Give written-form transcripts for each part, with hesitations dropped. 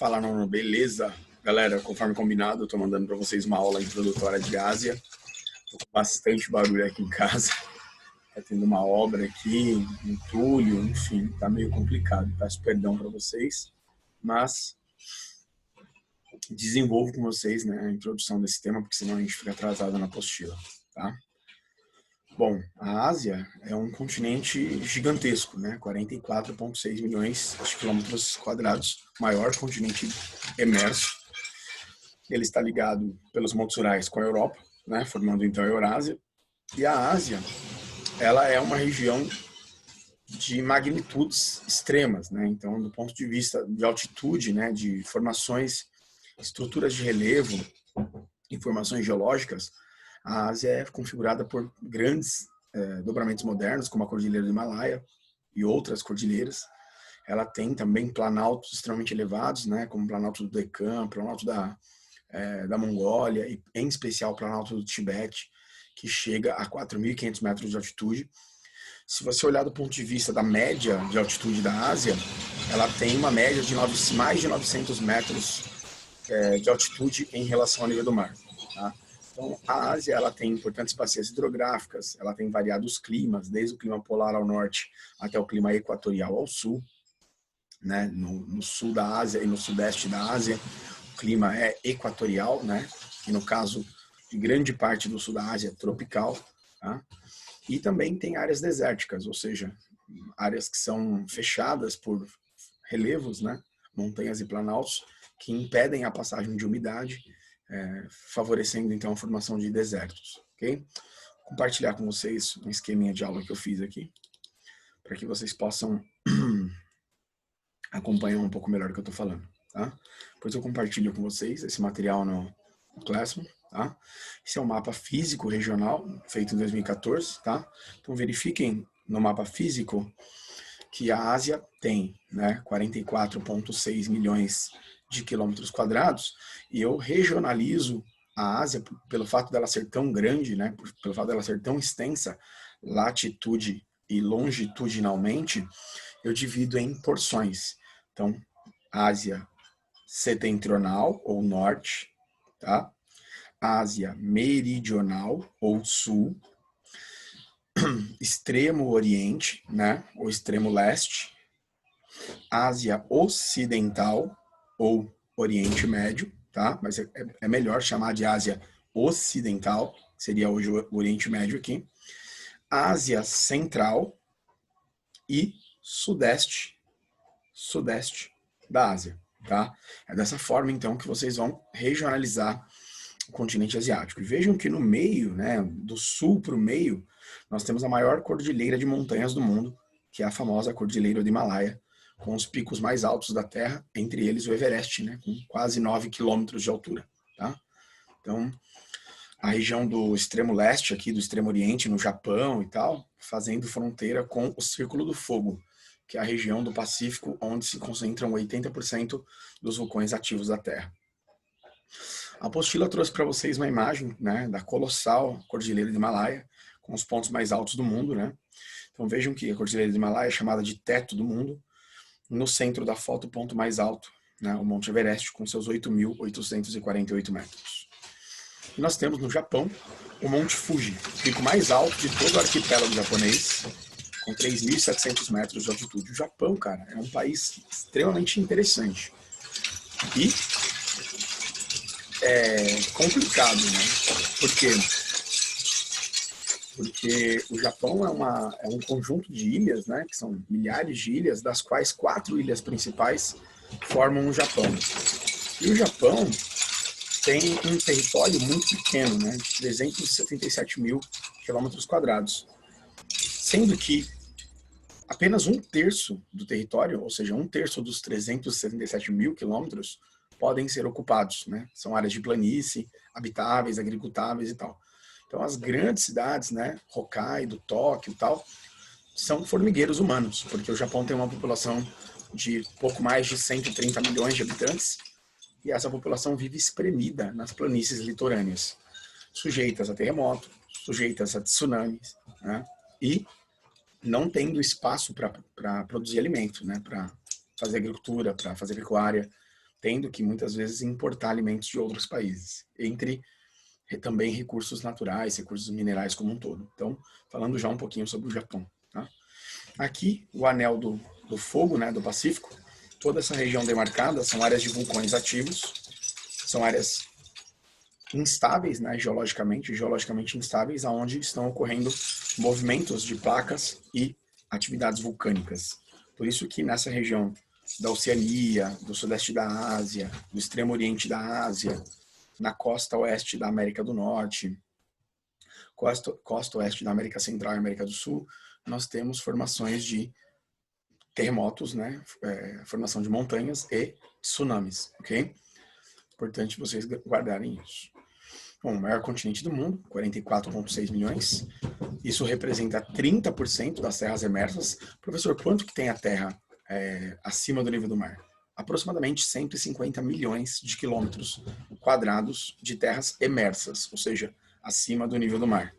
Fala, não, beleza? Galera, conforme combinado, eu tô mandando para vocês uma aula introdutória de Ásia. Tô com bastante barulho aqui em casa. Tá tendo uma obra aqui, um entulho, enfim, tá meio complicado. Peço perdão para vocês, mas desenvolvo com vocês, né, a introdução desse tema, porque senão a gente fica atrasado na apostila, tá? Bom, a Ásia é um continente gigantesco, né? 44,6 milhões de quilômetros quadrados, maior continente emerso. Ele está ligado pelos Montes Urais com a Europa, né? Formando então a Eurásia. E a Ásia, ela é uma região de magnitudes extremas, né? Então, do ponto de vista de altitude, né? De formações, estruturas de relevo, informações geológicas, a Ásia é configurada por grandes dobramentos modernos, como a Cordilheira do Himalaia e outras cordilheiras. Ela tem também planaltos extremamente elevados, né, como o Planalto do Deccan, Planalto da Mongólia, e em especial o Planalto do Tibete, que chega a 4.500 metros de altitude. Se você olhar do ponto de vista da média de altitude da Ásia, ela tem uma média de mais de 900 metros de altitude em relação ao nível do mar. Tá? Então, a Ásia ela tem importantes bacias hidrográficas, ela tem variados climas, desde o clima polar ao norte até o clima equatorial ao sul. Né? No sul da Ásia e no sudeste da Ásia, o clima é equatorial, né? E no caso de grande parte do sul da Ásia, tropical. Tá? E também tem áreas desérticas, ou seja, áreas que são fechadas por relevos, né? Montanhas e planaltos, que impedem a passagem de umidade, favorecendo então a formação de desertos. Okay? Vou compartilhar com vocês um esqueminha de aula que eu fiz aqui, para que vocês possam acompanhar um pouco melhor o que eu estou falando. Tá? Depois eu compartilho com vocês esse material no Classroom. Tá? Esse é um mapa físico regional, feito em 2014. Tá? Então verifiquem no mapa físico que a Ásia tem, né, 44,6 milhões de quilômetros quadrados, e eu regionalizo a Ásia pelo fato dela ser tão grande, né, pelo fato dela ser tão extensa, latitude e longitudinalmente, eu divido em porções. Então, Ásia setentrional ou norte, tá? Ásia meridional ou sul, extremo oriente, né, ou extremo leste, Ásia ocidental ou Oriente Médio, tá? Mas é melhor chamar de Ásia ocidental, seria hoje o Oriente Médio aqui, Ásia central e sudeste da Ásia, tá? É dessa forma, então, que vocês vão regionalizar o continente asiático. E vejam que no meio, né, do sul para o meio, nós temos a maior cordilheira de montanhas do mundo, que é a famosa Cordilheira do Himalaia, com os picos mais altos da Terra, entre eles o Everest, né, com quase 9 quilômetros de altura. Tá? Então, a região do extremo leste, aqui do extremo oriente, no Japão e tal, fazendo fronteira com o Círculo do Fogo, que é a região do Pacífico onde se concentram 80% dos vulcões ativos da Terra. A apostila trouxe para vocês uma imagem, né, da colossal Cordilheira do Himalaia, com os pontos mais altos do mundo. Né? Então vejam que a Cordilheira do Himalaia é chamada de teto do mundo. No centro da foto, o ponto mais alto, né, o Monte Everest, com seus 8.848 metros. E nós temos no Japão o Monte Fuji, o pico mais alto de todo o arquipélago japonês, com 3.700 metros de altitude. O Japão, cara, é um país extremamente interessante. E é complicado, né? Por quê? Porque o Japão é um conjunto de ilhas, né? Que são milhares de ilhas, das quais 4 ilhas principais formam o Japão. E o Japão tem um território muito pequeno, né? De 377 mil quilômetros quadrados. Sendo que apenas 1/3 do território, ou seja, 1/3 dos 377 mil quilômetros, podem ser ocupados, né? São áreas de planície, habitáveis, agricultáveis e tal. Então, as grandes cidades, né, Hokkaido, Tóquio e tal, são formigueiros humanos, porque o Japão tem uma população de pouco mais de 130 milhões de habitantes, e essa população vive espremida nas planícies litorâneas, sujeitas a terremoto, sujeitas a tsunamis, né, e não tendo espaço para produzir alimento, né, para fazer agricultura, para fazer pecuária. tendo que muitas vezes importar alimentos de outros países, entre também recursos naturais, recursos minerais como um todo. Então, falando já um pouquinho sobre o Japão. Tá? Aqui, o anel do fogo, né, do Pacífico, toda essa região demarcada são áreas de vulcões ativos, são áreas instáveis, né, geologicamente instáveis, aonde estão ocorrendo movimentos de placas e atividades vulcânicas. Por isso que nessa região da Oceania, do sudeste da Ásia, do extremo oriente da Ásia, na costa oeste da América do Norte, costa oeste da América Central e América do Sul, nós temos formações de terremotos, né, formação de montanhas e tsunamis, ok? Importante vocês guardarem isso. Bom, o maior continente do mundo, 44,6 milhões. Isso representa 30% das terras emersas. Professor, quanto que tem a terra acima do nível do mar? Aproximadamente 150 milhões de quilômetros quadrados de terras emersas, ou seja, acima do nível do mar,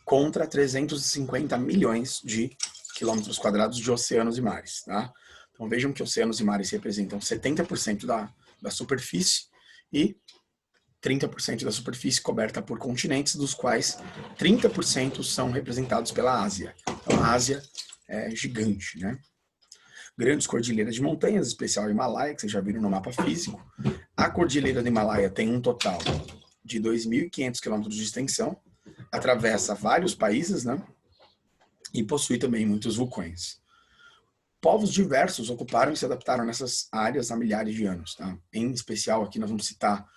contra 350 milhões de quilômetros quadrados de oceanos e mares. Tá? Então vejam que oceanos e mares representam 70% da superfície e 30% da superfície coberta por continentes, dos quais 30% são representados pela Ásia. Então a Ásia é gigante, né? Grandes cordilheiras de montanhas, especial Himalaia, que vocês já viram no mapa físico. A cordilheira do Himalaia tem um total de 2.500 quilômetros de extensão, atravessa vários países, né? E possui também muitos vulcões. Povos diversos ocuparam e se adaptaram nessas áreas há milhares de anos, tá? Em especial aqui nós vamos citar,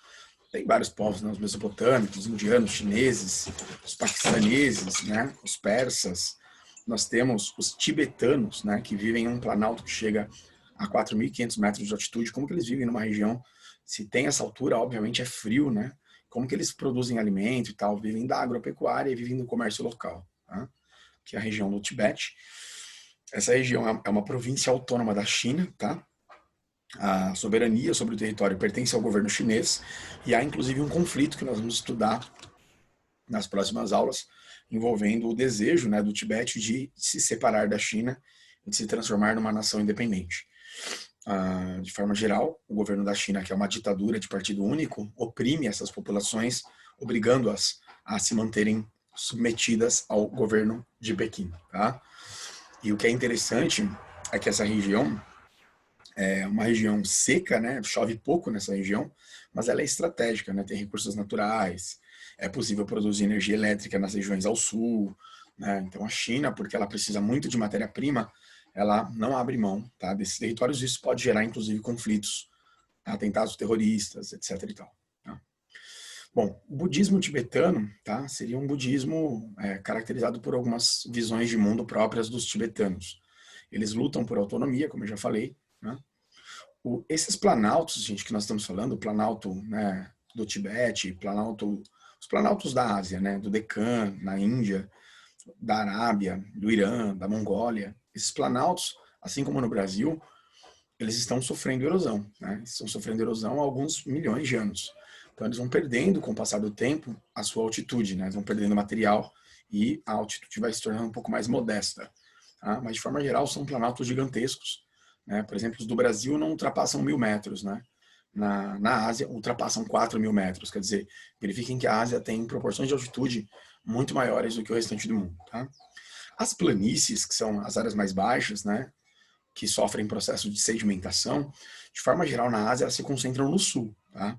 tem vários povos, né? Os mesopotâmicos, indianos, chineses, os paquistaneses, né? Os persas. Nós temos os tibetanos, né? Que vivem em um planalto que chega a 4.500 metros de altitude. Como que eles vivem numa região, se tem essa altura, obviamente é frio, né? Como que eles produzem alimento e tal? Vivem da agropecuária e vivem do comércio local, tá? Que é a região do Tibete. Essa região é uma província autônoma da China, tá? A soberania sobre o território pertence ao governo chinês e há inclusive um conflito que nós vamos estudar nas próximas aulas envolvendo o desejo, né, do Tibete de se separar da China e de se transformar numa nação independente. De forma geral, o governo da China, que é uma ditadura de partido único, oprime essas populações, obrigando-as a se manterem submetidas ao governo de Pequim. Tá? E o que é interessante é que essa região é uma região seca, né? Chove pouco nessa região, mas ela é estratégica, né? Tem recursos naturais, é possível produzir energia elétrica nas regiões ao sul, né? Então a China, porque ela precisa muito de matéria-prima, ela não abre mão, tá, desses territórios. Isso pode gerar, inclusive, conflitos, atentados terroristas, etc. e tal. Tá? Bom, o budismo tibetano, tá, seria um budismo caracterizado por algumas visões de mundo próprias dos tibetanos. Eles lutam por autonomia, como eu já falei, né? Esses planaltos, gente, que nós estamos falando, o planalto, né, do Tibete, os planaltos da Ásia, né, do Deccan, na Índia, da Arábia, do Irã, da Mongólia, esses planaltos, assim como no Brasil, eles estão sofrendo erosão, né? Estão sofrendo erosão há alguns milhões de anos. Então eles vão perdendo, com o passar do tempo, a sua altitude, né? Eles vão perdendo material e a altitude vai se tornando um pouco mais modesta. Tá? Mas de forma geral são planaltos gigantescos, né? Por exemplo, os do Brasil não ultrapassam 1.000 metros, né? Na Ásia ultrapassam 4.000 metros. Quer dizer, verifiquem que a Ásia tem proporções de altitude muito maiores do que o restante do mundo. Tá? As planícies, que são as áreas mais baixas, né? Que sofrem processo de sedimentação, de forma geral na Ásia elas se concentram no sul. Tá?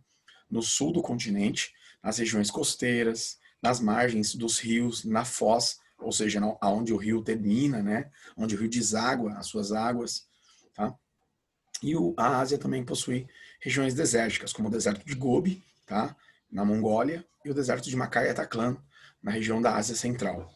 No sul do continente, nas regiões costeiras, nas margens dos rios, na foz, ou seja, onde o rio termina, né? Onde o rio deságua as suas águas. Tá? E a Ásia também possui regiões desérticas, como o deserto de Gobi, tá? Na Mongólia, e o deserto de Makai Ataklan, na região da Ásia Central.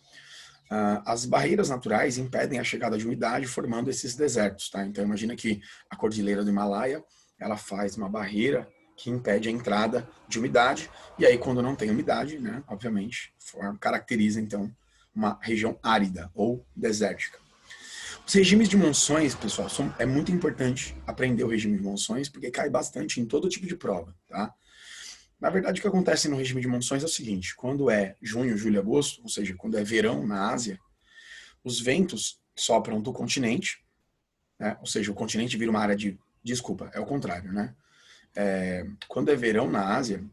As barreiras naturais impedem a chegada de umidade, formando esses desertos. Tá? Então imagina que a cordilheira do Himalaia, ela faz uma barreira que impede a entrada de umidade, e aí quando não tem umidade, né, obviamente, caracteriza então uma região árida ou desértica. Os regimes de monções, pessoal, é muito importante aprender o regime de monções, porque cai bastante em todo tipo de prova, tá? Na verdade, o que acontece no regime de monções é o seguinte: quando é junho, julho, agosto, ou seja, quando é verão na Ásia, os ventos sopram do continente, né? Ou seja, o continente vira uma área de... Desculpa, é o contrário, né? quando é verão na Ásia,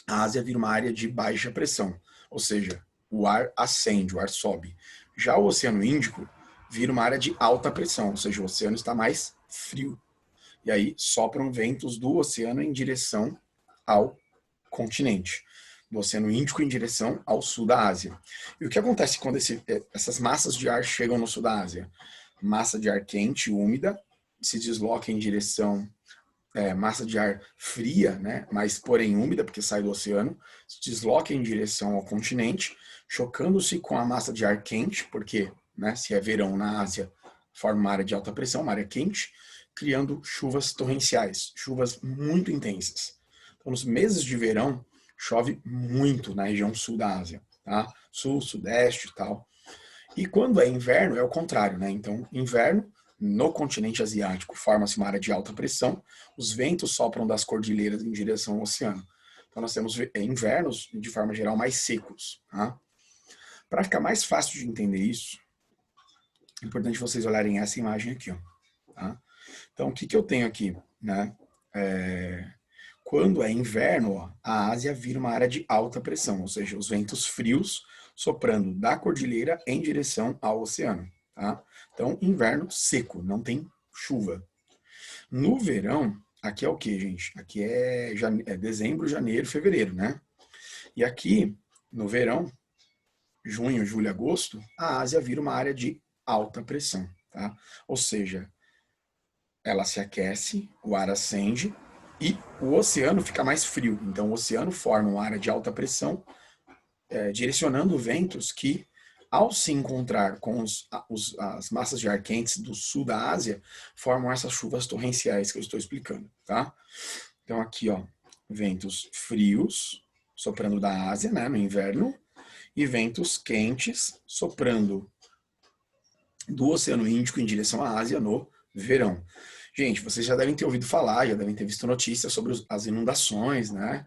a Ásia vira uma área de baixa pressão, ou seja, o ar ascende, o ar sobe. Já o Oceano Índico vira uma área de alta pressão, ou seja, o oceano está mais frio. E aí sopram ventos do oceano em direção ao continente, do Oceano Índico em direção ao sul da Ásia. E o que acontece quando essas massas de ar chegam no sul da Ásia? Massa de ar quente, úmida, se desloca em direção massa de ar fria, né, mas porém úmida, porque sai do oceano, se desloca em direção ao continente, chocando-se com a massa de ar quente, porque, né, se é verão na Ásia, forma uma área de alta pressão, uma área quente, criando chuvas torrenciais, chuvas muito intensas. Então, nos meses de verão, chove muito na região sul da Ásia, tá? Sul, sudeste e tal. E quando é inverno, é o contrário, né? Então, inverno, no continente asiático, forma-se uma área de alta pressão, os ventos sopram das cordilheiras em direção ao oceano. Então, nós temos invernos, de forma geral, mais secos. Tá? Para ficar mais fácil de entender isso, é importante vocês olharem essa imagem aqui. Ó, tá? Então, o que eu tenho aqui? Né? Quando é inverno, ó, a Ásia vira uma área de alta pressão, ou seja, os ventos frios soprando da cordilheira em direção ao oceano. Tá? Então, inverno seco, não tem chuva. No verão, aqui é o que, gente? Aqui é dezembro, janeiro, fevereiro, né? E aqui, no verão, junho, julho, agosto, a Ásia vira uma área de alta pressão, tá? Ou seja, ela se aquece, o ar ascende e o oceano fica mais frio. Então, o oceano forma uma área de alta pressão, direcionando ventos que, ao se encontrar com as massas de ar quentes do sul da Ásia, formam essas chuvas torrenciais que eu estou explicando, tá? Então aqui, ó, ventos frios soprando da Ásia, né, no inverno, e ventos quentes soprando do Oceano Índico em direção à Ásia no verão. Gente, vocês já devem ter ouvido falar, já devem ter visto notícias sobre as inundações, né?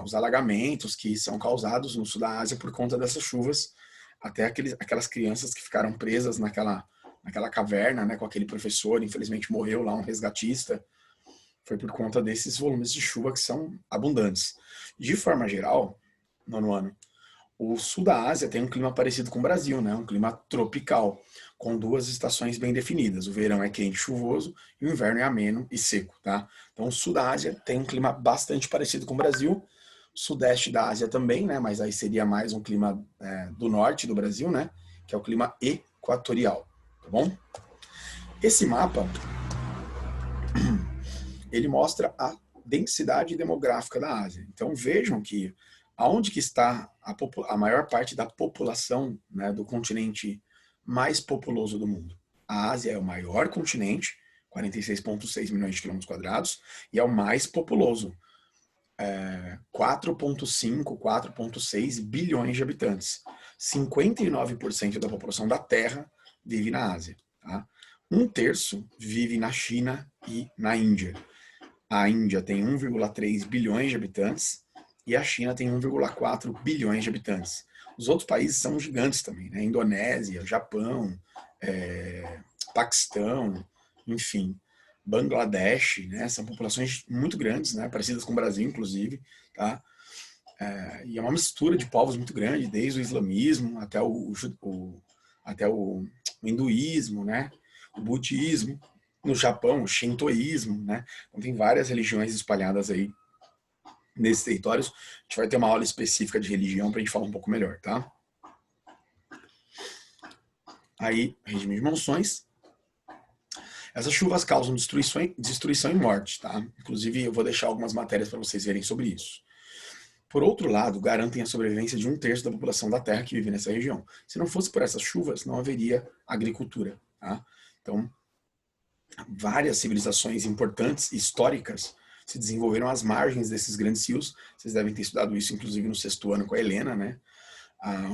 Os alagamentos que são causados no sul da Ásia por conta dessas chuvas. Até aquelas crianças que ficaram presas naquela caverna, né, com aquele professor, infelizmente morreu lá, um resgatista. Foi por conta desses volumes de chuva que são abundantes. De forma geral, nono ano, o sul da Ásia tem um clima parecido com o Brasil, né? Um clima tropical, com duas estações bem definidas. O verão é quente e chuvoso e o inverno é ameno e seco, tá? Então o sul da Ásia tem um clima bastante parecido com o Brasil. O sudeste da Ásia também, né? Mas aí seria mais um clima do norte do Brasil, né? Que é o clima equatorial, tá bom? Esse mapa, ele mostra a densidade demográfica da Ásia. Então vejam que aonde que está a maior parte da população, né, do continente mais populoso do mundo. A Ásia é o maior continente, 46,6 milhões de quilômetros quadrados, e é o mais populoso, 4,5, 4,6 bilhões de habitantes. 59% da população da Terra vive na Ásia. Tá? Um terço vive na China e na Índia. A Índia tem 1,3 bilhões de habitantes e a China tem 1,4 bilhões de habitantes. Os outros países são gigantes também, né? Indonésia, Japão, Paquistão, enfim, Bangladesh, né? São populações muito grandes, né? Parecidas com o Brasil, inclusive, tá? E é uma mistura de povos muito grande, desde o islamismo até o hinduísmo, né? O budismo. No Japão, o shintoísmo, né? Então tem várias religiões espalhadas aí nesses territórios. A gente vai ter uma aula específica de religião para a gente falar um pouco melhor, tá? Aí, regime de monções. Essas chuvas causam destruição e morte, tá? Inclusive, eu vou deixar algumas matérias para vocês verem sobre isso. Por outro lado, garantem a sobrevivência de um terço da população da Terra que vive nessa região. Se não fosse por essas chuvas, não haveria agricultura, tá? Então, várias civilizações importantes, históricas, se desenvolveram às margens desses grandes rios. Vocês devem ter estudado isso, inclusive, no sexto ano com a Helena, né?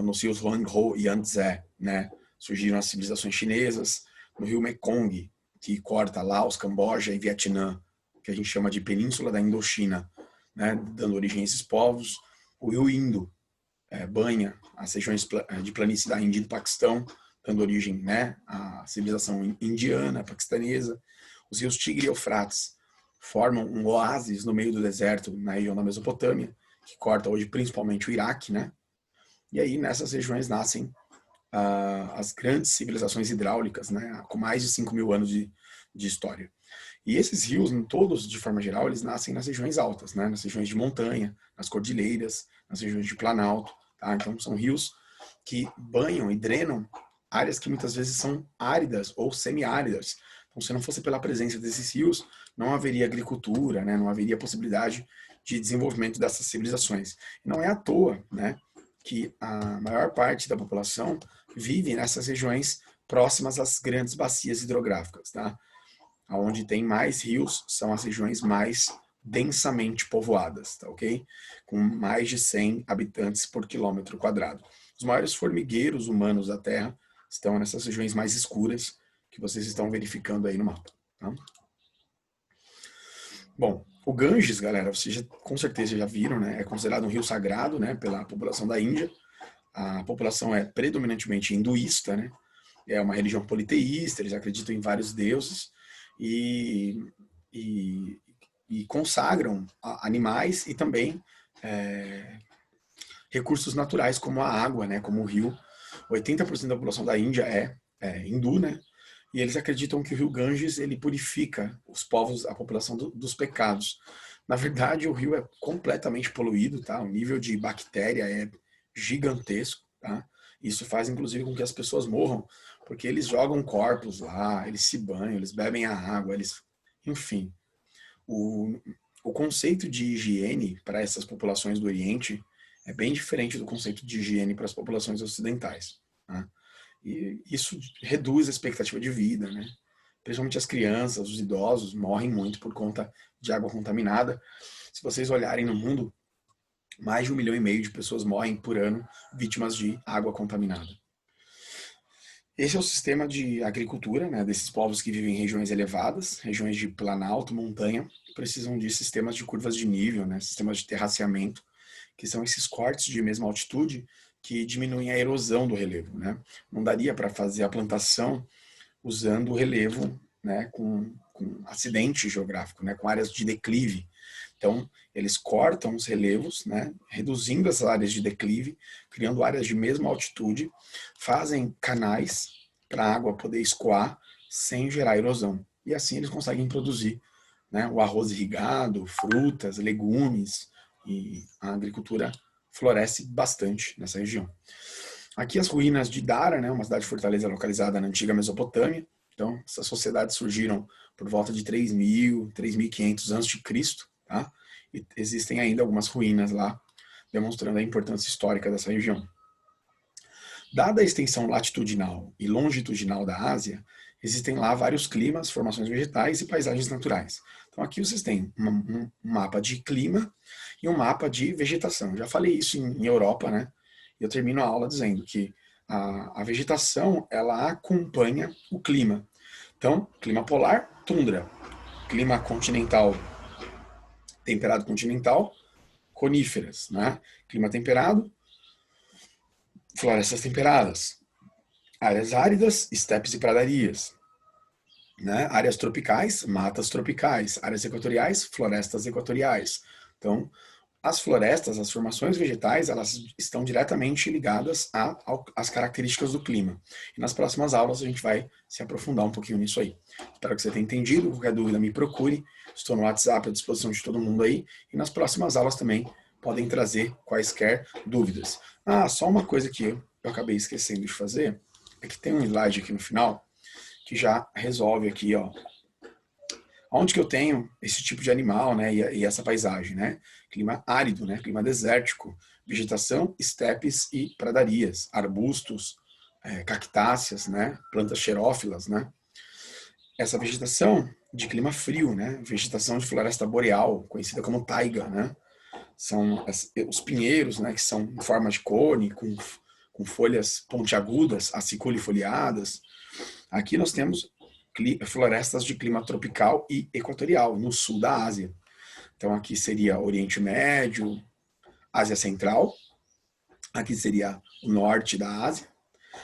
Nos rios Huanghe e Yangtze, né? Surgiram as civilizações chinesas. No rio Mekong, que corta Laos, Camboja e Vietnã, que a gente chama de Península da Indochina, né? Dando origem a esses povos. O rio Indo banha as regiões de planície da Índia e do Paquistão, dando origem, né, à civilização indiana, paquistanesa. Os rios Tigre e Eufrates formam um oásis no meio do deserto, na região da Mesopotâmia, que corta hoje principalmente o Iraque, né? E aí nessas regiões nascem as grandes civilizações hidráulicas, né? Com mais de 5.000 anos de história. E esses rios, todos de forma geral, eles nascem nas regiões altas, né? Nas regiões de montanha, nas cordilheiras, nas regiões de planalto, tá? Então são rios que banham e drenam áreas que muitas vezes são áridas ou semiáridas. Então, se não fosse pela presença desses rios, não haveria agricultura, né? Não haveria possibilidade de desenvolvimento dessas civilizações. E não é à toa, né, que a maior parte da população vive nessas regiões próximas às grandes bacias hidrográficas, tá? Onde tem mais rios são as regiões mais densamente povoadas, tá ok? Com mais de 100 habitantes por quilômetro quadrado. Os maiores formigueiros humanos da Terra estão nessas regiões mais escuras que vocês estão verificando aí no mapa, tá? Bom, o Ganges, galera, vocês com certeza já viram, né? É considerado um rio sagrado, né, pela população da Índia. A população é predominantemente hinduísta, né? É uma religião politeísta, eles acreditam em vários deuses e, e, e consagram animais e também recursos naturais como a água, né? Como o rio. 80% da população da Índia é hindu, né? E eles acreditam que o rio Ganges ele purifica os povos, a população dos pecados. Na verdade, o rio é completamente poluído, tá? O nível de bactéria é gigantesco, tá? Isso faz, inclusive, com que as pessoas morram, porque eles jogam corpos lá, eles se banham, eles bebem a água, eles... Enfim, o conceito de higiene para essas populações do Oriente é bem diferente do conceito de higiene para as populações ocidentais, tá? E isso reduz a expectativa de vida, né? Principalmente as crianças, os idosos morrem muito por conta de água contaminada. Se vocês olharem no mundo, mais de 1,5 milhão de pessoas morrem por ano vítimas de água contaminada. Esse é o sistema de agricultura, né, desses povos que vivem em regiões elevadas, regiões de planalto, montanha, precisam de sistemas de curvas de nível, né, sistemas de terraceamento, que são esses cortes de mesma altitude que diminuem a erosão do relevo, né? Não daria para fazer a plantação usando o relevo, né, com acidente geográfico, né, com áreas de declive. Então, eles cortam os relevos, né, reduzindo essas áreas de declive, criando áreas de mesma altitude, fazem canais para a água poder escoar sem gerar erosão. E assim eles conseguem produzir, né, o arroz irrigado, frutas, legumes, e a agricultura floresce bastante nessa região. Aqui as ruínas de Dara, né, uma cidade fortaleza localizada na antiga Mesopotâmia. Então, essas sociedades surgiram por volta de 3.000, 3.500 a.C., tá? E existem ainda algumas ruínas lá, demonstrando a importância histórica dessa região. Dada a extensão latitudinal e longitudinal da Ásia, existem lá vários climas, formações vegetais e paisagens naturais. Então aqui vocês têm um mapa de clima e um mapa de vegetação. Já falei isso em Europa, né? E eu termino a aula dizendo que a vegetação, ela acompanha o clima. Então, clima polar, tundra. Clima continental, temperado continental, coníferas, né? Clima temperado, florestas temperadas. Áreas áridas, estepes e pradarias. Né? Áreas tropicais, matas tropicais. Áreas equatoriais, florestas equatoriais. Então, as florestas, as formações vegetais, elas estão diretamente ligadas às características do clima. E nas próximas aulas a gente vai se aprofundar um pouquinho nisso aí. Espero que você tenha entendido. Qualquer dúvida, me procure. Estou no WhatsApp à disposição de todo mundo aí. E nas próximas aulas também podem trazer quaisquer dúvidas. Ah, só uma coisa que eu acabei esquecendo de fazer é que tem um slide aqui no final que já resolve aqui, ó, onde que eu tenho esse tipo de animal, né, e essa paisagem, né? Clima árido, né? Clima desértico, vegetação, estepes e pradarias, arbustos, cactáceas, né? Plantas xerófilas, né? Essa vegetação de clima frio, né? Vegetação de floresta boreal, conhecida como taiga, né? São os pinheiros, né? Que são em forma de cone, com folhas pontiagudas, aciculifoliadas. Aqui nós temos florestas de clima tropical e equatorial, no sul da Ásia. Então aqui seria Oriente Médio, Ásia Central, aqui seria o norte da Ásia,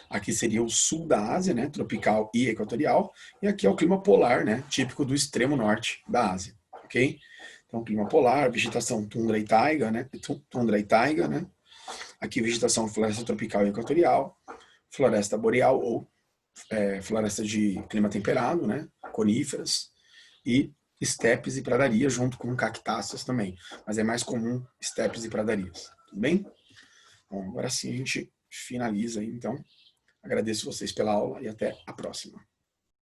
aqui seria o sul da Ásia, né, tropical e equatorial, e aqui é o clima polar, né, típico do extremo norte da Ásia. ok? Então, clima polar, vegetação tundra e taiga, né? Tundra e taiga, né? Aqui, vegetação floresta tropical e equatorial, floresta boreal ou floresta de clima temperado, né? Coníferas e estepes e pradarias, junto com cactáceas também. Mas é mais comum estepes e pradarias, tudo bem? Bom, agora sim a gente finaliza aí, então. Agradeço vocês pela aula e até a próxima.